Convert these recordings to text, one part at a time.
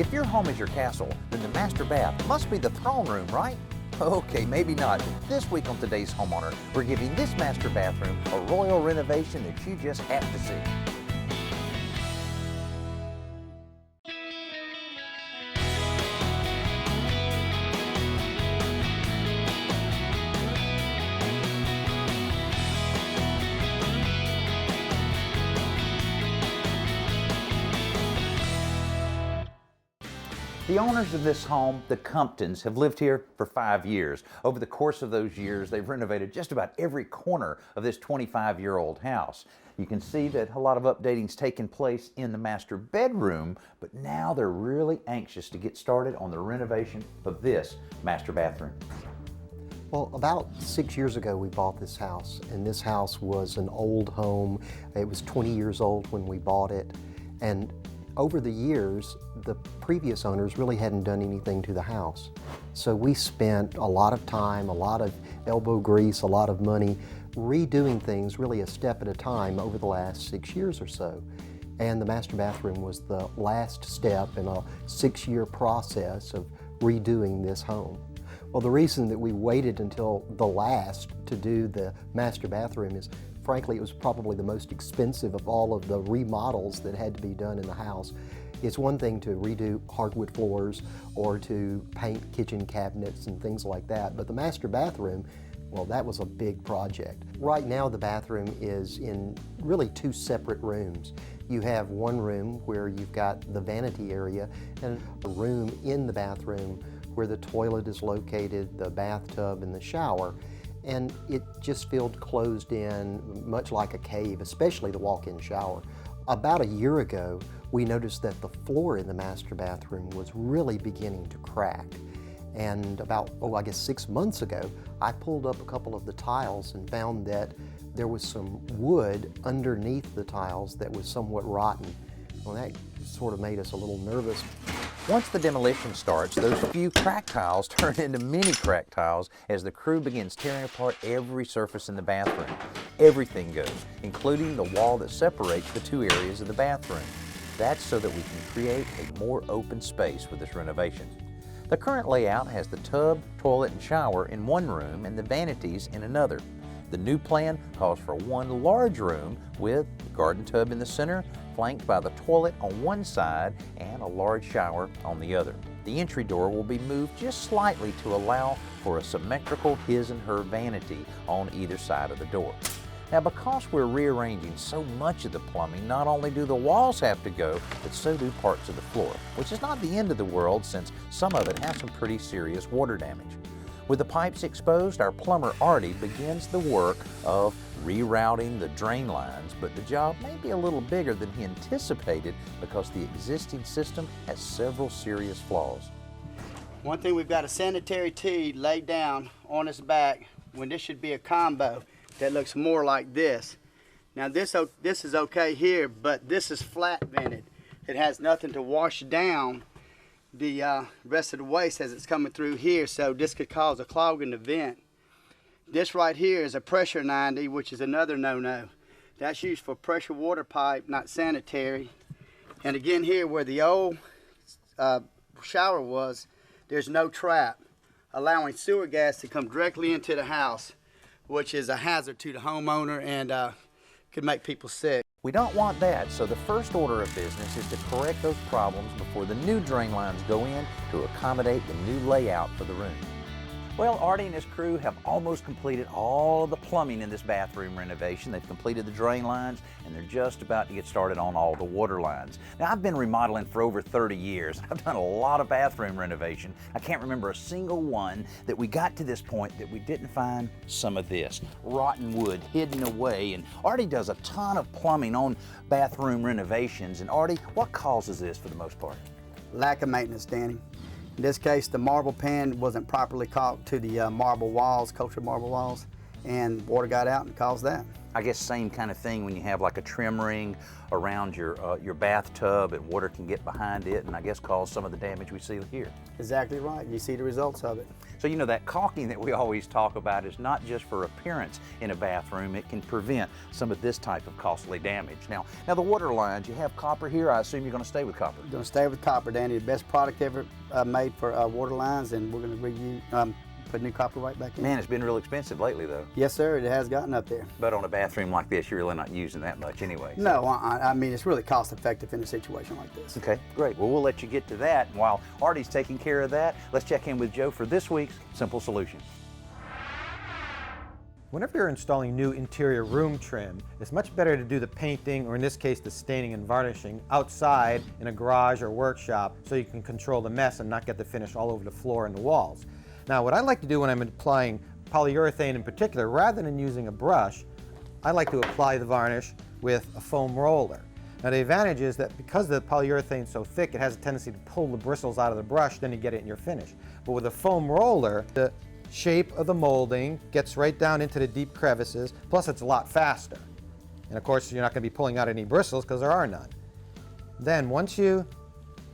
If your home is your castle, then the master bath must be the throne room, right? Okay, maybe not. This week on Today's Homeowner, we're giving this master bathroom a royal renovation that you just have to see. The owners of this home, the Comptons, have lived here for 5 years. Over the course of those years, they've renovated just about every corner of this 25-year-old house. You can see that a lot of updating's taken place in the master bedroom, but now they're really anxious to get started on the renovation of this master bathroom. Well, about 6 years ago we bought this house, and this house was an old home. It was 20 years old when we bought it, and over the years, the previous owners really hadn't done anything to the house. So we spent a lot of time, a lot of elbow grease, a lot of money redoing things really a step at a time over the last 6 years or so. And the master bathroom was the last step in a 6-year process of redoing this home. Well, the reason that we waited until the last to do the master bathroom is, frankly, it was probably the most expensive of all of the remodels that had to be done in the house. It's one thing to redo hardwood floors or to paint kitchen cabinets and things like that, but the master bathroom, well, that was a big project. Right now the bathroom is in really 2 separate rooms. You have one room where you've got the vanity area and a room in the bathroom where the toilet is located, the bathtub and the shower. And it just felt closed in, much like a cave, especially the walk-in shower. About a year ago, we noticed that the floor in the master bathroom was really beginning to crack. And about, I guess 6 months ago, I pulled up a couple of the tiles and found that there was some wood underneath the tiles that was somewhat rotten. Well, that sort of made us a little nervous. Once the demolition starts, those few crack tiles turn into mini crack tiles as the crew begins tearing apart every surface in the bathroom. Everything goes, including the wall that separates the 2 areas of the bathroom. That's so that we can create a more open space with this renovation. The current layout has the tub, toilet, and shower in one room and the vanities in another. The new plan calls for one large room with the garden tub in the center, flanked by the toilet on one side and a large shower on the other. The entry door will be moved just slightly to allow for a symmetrical his and her vanity on either side of the door. Now, because we're rearranging so much of the plumbing, not only do the walls have to go, but so do parts of the floor, which is not the end of the world since some of it has some pretty serious water damage. With the pipes exposed, our plumber Artie begins the work of rerouting the drain lines, but the job may be a little bigger than he anticipated because the existing system has several serious flaws. One thing, we've got a sanitary tee laid down on its back when this should be a combo that looks more like this. Now this is okay here, but this is flat vented. It has nothing to wash down the rest of the waste as it's coming through here, so this could cause a clog in the vent. This right here is a pressure 90, which is another no-no. That's used for pressure water pipe, not sanitary. And again here where the old shower was, there's no trap, allowing sewer gas to come directly into the house, which is a hazard to the homeowner and could make people sick. We don't want that, so the first order of business is to correct those problems before the new drain lines go in to accommodate the new layout for the room. Well, Artie and his crew have almost completed all of the plumbing in this bathroom renovation. They've completed the drain lines, and they're just about to get started on all the water lines. Now, I've been remodeling for over 30 years. I've done a lot of bathroom renovation. I can't remember a single one that we got to this point that we didn't find some of this. Rotten wood hidden away, and Artie does a ton of plumbing on bathroom renovations. And Artie, what causes this for the most part? Lack of maintenance, Danny. In this case, the marble pan wasn't properly caulked to the marble walls, cultured marble walls, and water got out and caused that. I guess same kind of thing when you have like a trim ring around your bathtub, and water can get behind it and I guess cause some of the damage we see here. Exactly right. You see the results of it. So you know that caulking that we always talk about is not just for appearance in a bathroom, it can prevent some of this type of costly damage. Now the water lines, you have copper here, I assume you're going to stay with copper. We're going to stay with copper, Danny. The best product ever made for water lines, and we're going to put new copper right back in. Man, it's been real expensive lately though. Yes, sir, it has gotten up there. But on a bathroom like this, you're really not using that much anyway. So. No, I mean, it's really cost effective in a situation like this. Okay, great. Well, we'll let you get to that. And while Artie's taking care of that, let's check in with Joe for this week's Simple Solution. Whenever you're installing new interior room trim, it's much better to do the painting, or in this case the staining and varnishing, outside in a garage or workshop so you can control the mess and not get the finish all over the floor and the walls. Now what I like to do when I'm applying polyurethane in particular, rather than using a brush, I like to apply the varnish with a foam roller. Now the advantage is that because the polyurethane is so thick, it has a tendency to pull the bristles out of the brush, then you get it in your finish. But with a foam roller, the shape of the molding gets right down into the deep crevices, plus it's a lot faster. And of course you're not going to be pulling out any bristles because there are none. Then once you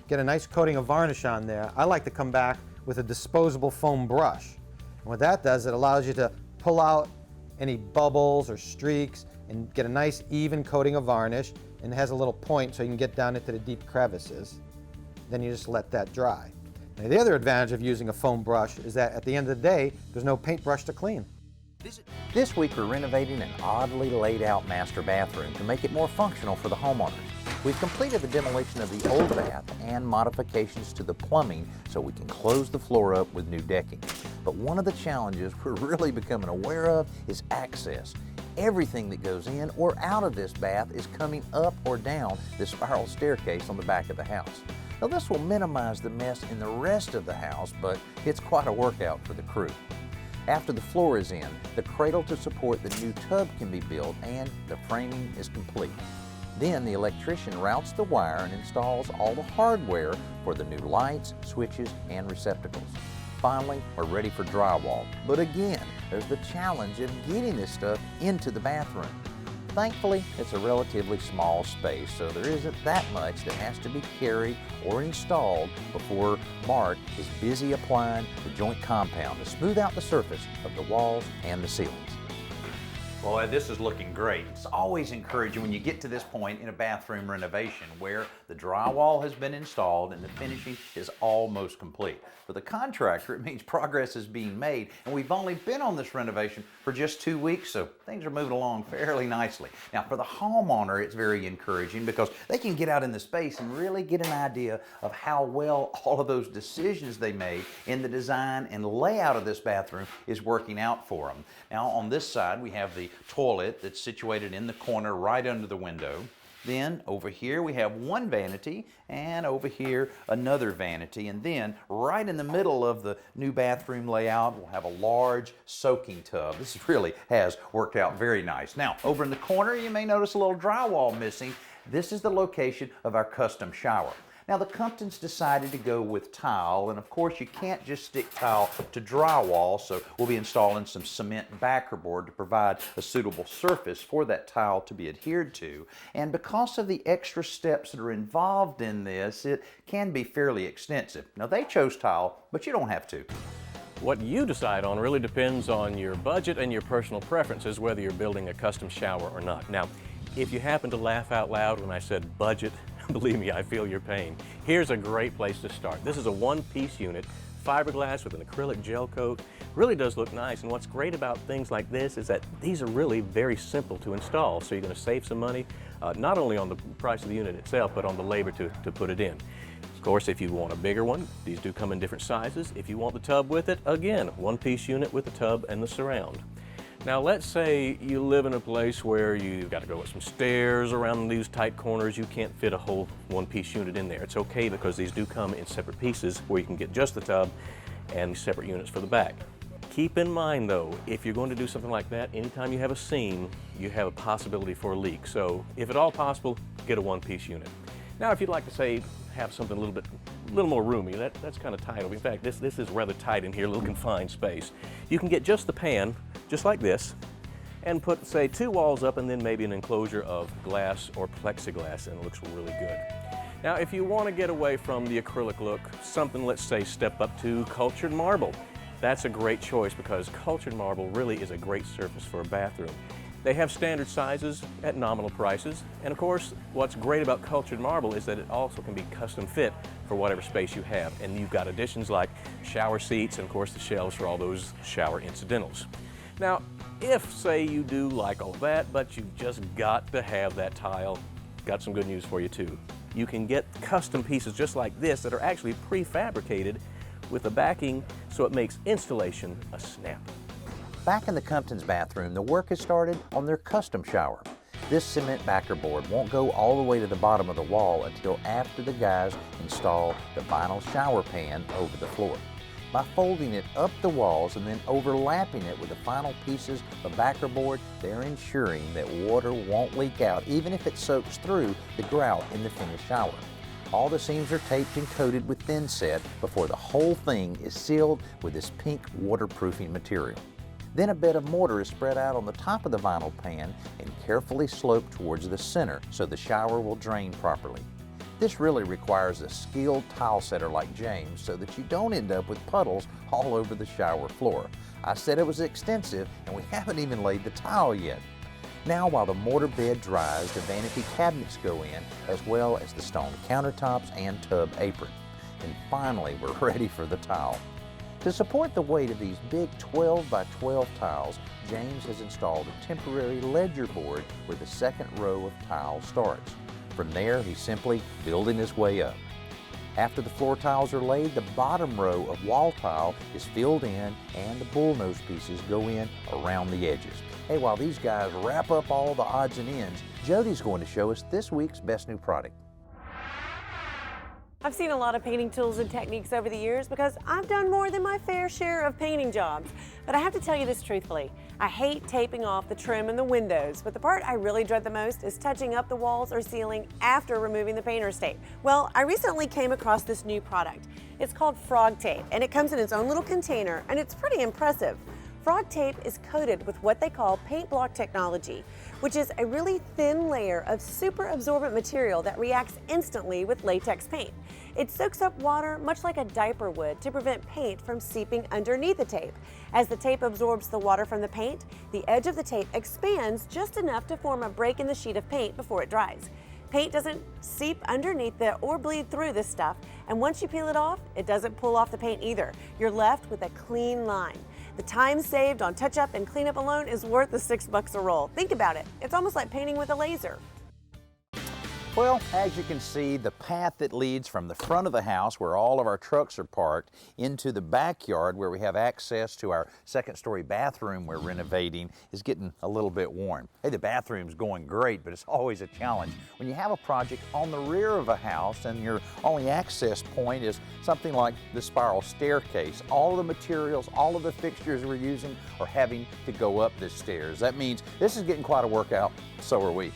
get a nice coating of varnish on there, I like to come back with a disposable foam brush. And what that does, it allows you to pull out any bubbles or streaks and get a nice even coating of varnish, and it has a little point so you can get down into the deep crevices. Then you just let that dry. Now, the other advantage of using a foam brush is that at the end of the day, there's no paintbrush to clean. This week we're renovating an oddly laid out master bathroom to make it more functional for the homeowners. We've completed the demolition of the old bath and modifications to the plumbing so we can close the floor up with new decking. But one of the challenges we're really becoming aware of is access. Everything that goes in or out of this bath is coming up or down this spiral staircase on the back of the house. Now this will minimize the mess in the rest of the house, but it's quite a workout for the crew. After the floor is in, the cradle to support the new tub can be built and the framing is complete. Then the electrician routes the wire and installs all the hardware for the new lights, switches, and receptacles. Finally, we're ready for drywall. But again, there's the challenge of getting this stuff into the bathroom. Thankfully, it's a relatively small space, so there isn't that much that has to be carried or installed before Mark is busy applying the joint compound to smooth out the surface of the walls and the ceilings. Boy, this is looking great. It's always encouraging when you get to this point in a bathroom renovation where the drywall has been installed and the finishing is almost complete. For the contractor, it means progress is being made, and we've only been on this renovation for just 2 weeks, so things are moving along fairly nicely. Now, for the homeowner, it's very encouraging because they can get out in the space and really get an idea of how well all of those decisions they made in the design and layout of this bathroom is working out for them. Now, on this side, we have the toilet that's situated in the corner right under the window. Then over here we have one vanity, and over here another vanity, and then right in the middle of the new bathroom layout we'll have a large soaking tub. This really has worked out very nice. Now over in the corner you may notice a little drywall missing. This is the location of our custom shower. Now the Comptons decided to go with tile, and of course you can't just stick tile to drywall, so we'll be installing some cement backer board to provide a suitable surface for that tile to be adhered to. And because of the extra steps that are involved in this, it can be fairly extensive. Now they chose tile, but you don't have to. What you decide on really depends on your budget and your personal preferences, whether you're building a custom shower or not. Now, if you happen to laugh out loud when I said budget, believe me, I feel your pain. Here's a great place to start. This is a one-piece unit, fiberglass with an acrylic gel coat. Really does look nice, and what's great about things like this is that these are really very simple to install, so you're going to save some money, not only on the price of the unit itself, but on the labor to put it in. Of course, if you want a bigger one, these do come in different sizes. If you want the tub with it, again, one-piece unit with the tub and the surround. Now let's say you live in a place where you've got to go up some stairs around these tight corners. You can't fit a whole one-piece unit in there. It's okay because these do come in separate pieces where you can get just the tub and separate units for the back. Keep in mind though, if you're going to do something like that, anytime you have a seam, you have a possibility for a leak. So if at all possible, get a one-piece unit. Now if you'd like to say, have something a little more roomy, that's kind of tight. In fact, this is rather tight in here, a little confined space. You can get just the pan just like this, and put, say, 2 walls up and then maybe an enclosure of glass or plexiglass, and it looks really good. Now, if you want to get away from the acrylic look, something, let's say, step up to cultured marble. That's a great choice because cultured marble really is a great surface for a bathroom. They have standard sizes at nominal prices, and of course, what's great about cultured marble is that it also can be custom fit for whatever space you have, and you've got additions like shower seats and of course the shelves for all those shower incidentals. Now, if, say, you do like all that, but you've just got to have that tile, got some good news for you too. You can get custom pieces just like this that are actually prefabricated with the backing so it makes installation a snap. Back in the Compton's bathroom, the work has started on their custom shower. This cement backer board won't go all the way to the bottom of the wall until after the guys install the vinyl shower pan over the floor. By folding it up the walls and then overlapping it with the final pieces of backer board, they're ensuring that water won't leak out even if it soaks through the grout in the finished shower. All the seams are taped and coated with thin set before the whole thing is sealed with this pink waterproofing material. Then a bed of mortar is spread out on the top of the vinyl pan and carefully sloped towards the center so the shower will drain properly. This really requires a skilled tile setter like James so that you don't end up with puddles all over the shower floor. I said it was extensive and we haven't even laid the tile yet. Now, while the mortar bed dries, the vanity cabinets go in, as well as the stone countertops and tub apron. And finally, we're ready for the tile. To support the weight of these big 12 by 12 tiles, James has installed a temporary ledger board where the second row of tile starts. From there, he's simply building his way up. After the floor tiles are laid, the bottom row of wall tile is filled in and the bullnose pieces go in around the edges. Hey, while these guys wrap up all the odds and ends, Jody's going to show us this week's best new product. I've seen a lot of painting tools and techniques over the years because I've done more than my fair share of painting jobs. But I have to tell you this truthfully, I hate taping off the trim and the windows, but the part I really dread the most is touching up the walls or ceiling after removing the painter's tape. Well, I recently came across this new product. It's called Frog Tape, and it comes in its own little container, and it's pretty impressive. Frog Tape is coated with what they call paint block technology, which is a really thin layer of super absorbent material that reacts instantly with latex paint. It soaks up water much like a diaper would to prevent paint from seeping underneath the tape. As the tape absorbs the water from the paint, the edge of the tape expands just enough to form a break in the sheet of paint before it dries. Paint doesn't seep underneath it or bleed through this stuff, and once you peel it off, it doesn't pull off the paint either. You're left with a clean line. The time saved on touch-up and cleanup alone is worth the $6 a roll. Think about it. It's almost like painting with a laser. Well, as you can see, the path that leads from the front of the house where all of our trucks are parked into the backyard where we have access to our second-story bathroom we're renovating is getting a little bit worn. Hey, the bathroom's going great, but it's always a challenge. When you have a project on the rear of a house and your only access point is something like the spiral staircase, all of the materials, all of the fixtures we're using are having to go up the stairs. That means this is getting quite a workout, so are we.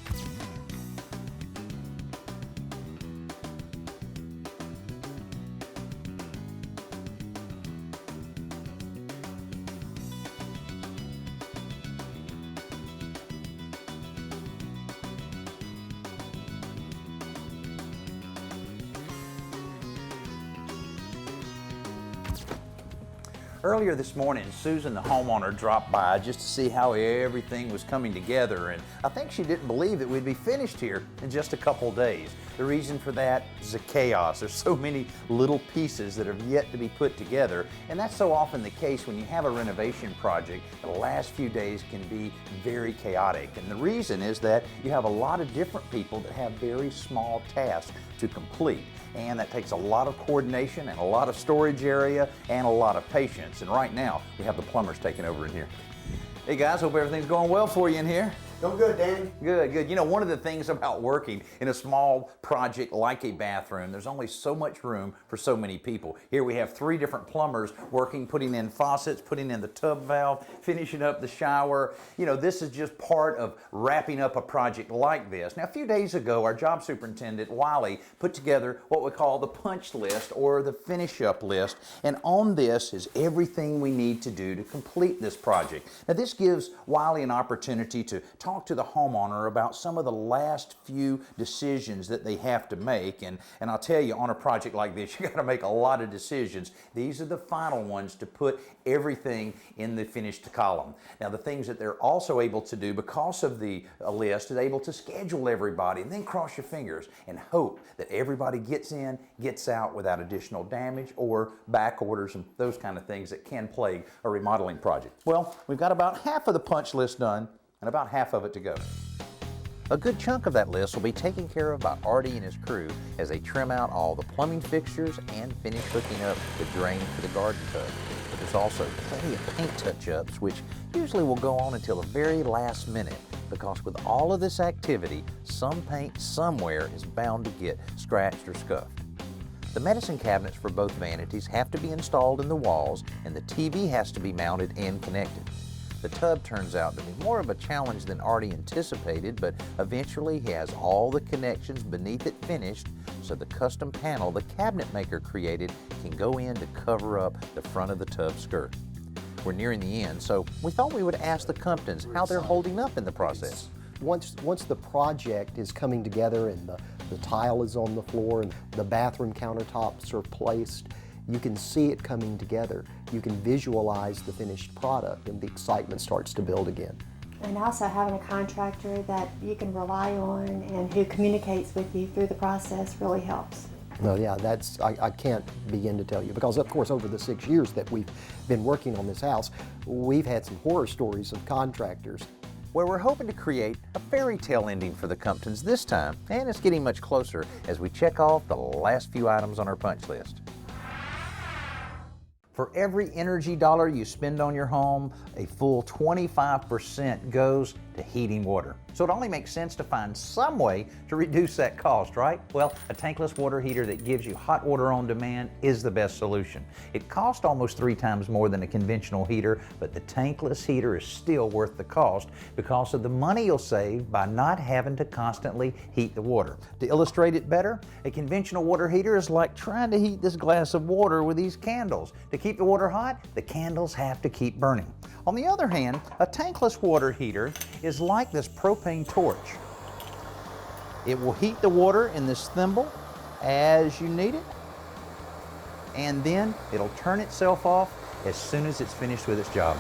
Earlier this morning, Susan, the homeowner, dropped by just to see how everything was coming together, and I think she didn't believe that we'd be finished here in just a couple days. The reason for that is the chaos. There's so many little pieces that have yet to be put together, and that's so often the case when you have a renovation project. The last few days can be very chaotic, and the reason is that you have a lot of different people that have very small tasks to complete. And that takes a lot of coordination and a lot of storage area and a lot of patience. And right now, we have the plumbers taking over in here. Hey guys, hope everything's going well for you in here. Doing good, Danny. Good, good. You know, one of the things about working in a small project like a bathroom, there's only so much room for so many people. Here we have 3 different plumbers working, putting in faucets, putting in the tub valve, finishing up the shower. You know, this is just part of wrapping up a project like this. Now, a few days ago, our job superintendent, Wiley, put together what we call the punch list or the finish up list. And on this is everything we need to do to complete this project. Now, this gives Wiley an opportunity to talk to the homeowner about some of the last few decisions that they have to make. And I'll tell you, on a project like this, you got to make a lot of decisions. These are the final ones to put everything in the finished column. Now, the things that they're also able to do because of the list is able to schedule everybody and then cross your fingers and hope that everybody gets in, gets out without additional damage or back orders and those kind of things that can plague a remodeling project. Well, we've got about half of the punch list done and about half of it to go. A good chunk of that list will be taken care of by Artie and his crew as they trim out all the plumbing fixtures and finish hooking up the drain for the garden tub. But there's also plenty of paint touch-ups, which usually will go on until the very last minute, because with all of this activity, some paint somewhere is bound to get scratched or scuffed. The medicine cabinets for both vanities have to be installed in the walls, and the TV has to be mounted and connected. The tub turns out to be more of a challenge than Artie anticipated, but eventually he has all the connections beneath it finished, so the custom panel the cabinet maker created can go in to cover up the front of the tub skirt. We're nearing the end, so we thought we would ask the Comptons how they're holding up in the process. Once the project is coming together and the tile is on the floor and the bathroom countertops are placed, you can see it coming together. You can visualize the finished product and the excitement starts to build again. And also having a contractor that you can rely on and who communicates with you through the process really helps. No, yeah, I can't begin to tell you, because of course over the 6 years that we've been working on this house, we've had some horror stories of contractors. Where we're hoping to create a fairy tale ending for the Comptons this time, and it's getting much closer as we check off the last few items on our punch list. For every energy dollar you spend on your home, a full 25% goes to heating water. So it only makes sense to find some way to reduce that cost, right? Well, a tankless water heater that gives you hot water on demand is the best solution. It costs almost 3 times more than a conventional heater, but the tankless heater is still worth the cost because of the money you'll save by not having to constantly heat the water. To illustrate it better, a conventional water heater is like trying to heat this glass of water with these candles. To keep the water hot, the candles have to keep burning. On the other hand, a tankless water heater is like this propane torch. It will heat the water in this thimble as you need it, and then it'll turn itself off as soon as it's finished with its job.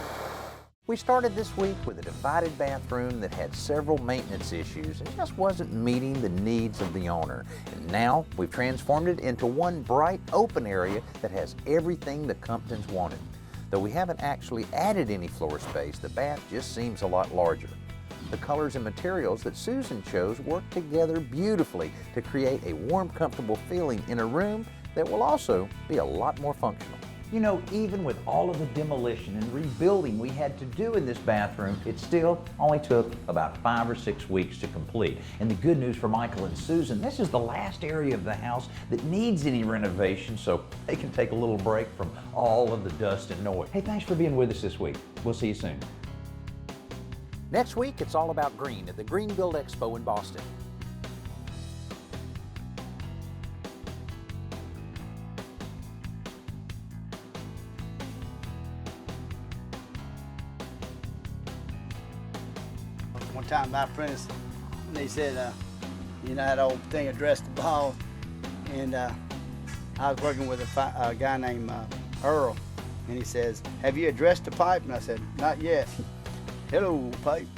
We started this week with a divided bathroom that had several maintenance issues and just wasn't meeting the needs of the owner. And now we've transformed it into one bright open area that has everything the Comptons wanted. Though we haven't actually added any floor space, the bath just seems a lot larger. The colors and materials that Susan chose work together beautifully to create a warm, comfortable feeling in a room that will also be a lot more functional. You know, even with all of the demolition and rebuilding we had to do in this bathroom, it still only took about 5 or 6 weeks to complete. And the good news for Michael and Susan, this is the last area of the house that needs any renovation, so they can take a little break from all of the dust and noise. Hey, thanks for being with us this week. We'll see you soon. Next week, it's all about green at the Green Build Expo in Boston. One time my friends, they said, you know, that old thing, address the ball. And I was working with a guy named Earl, and he says, have you addressed the pipe? And I said, not yet. Hello, pipe.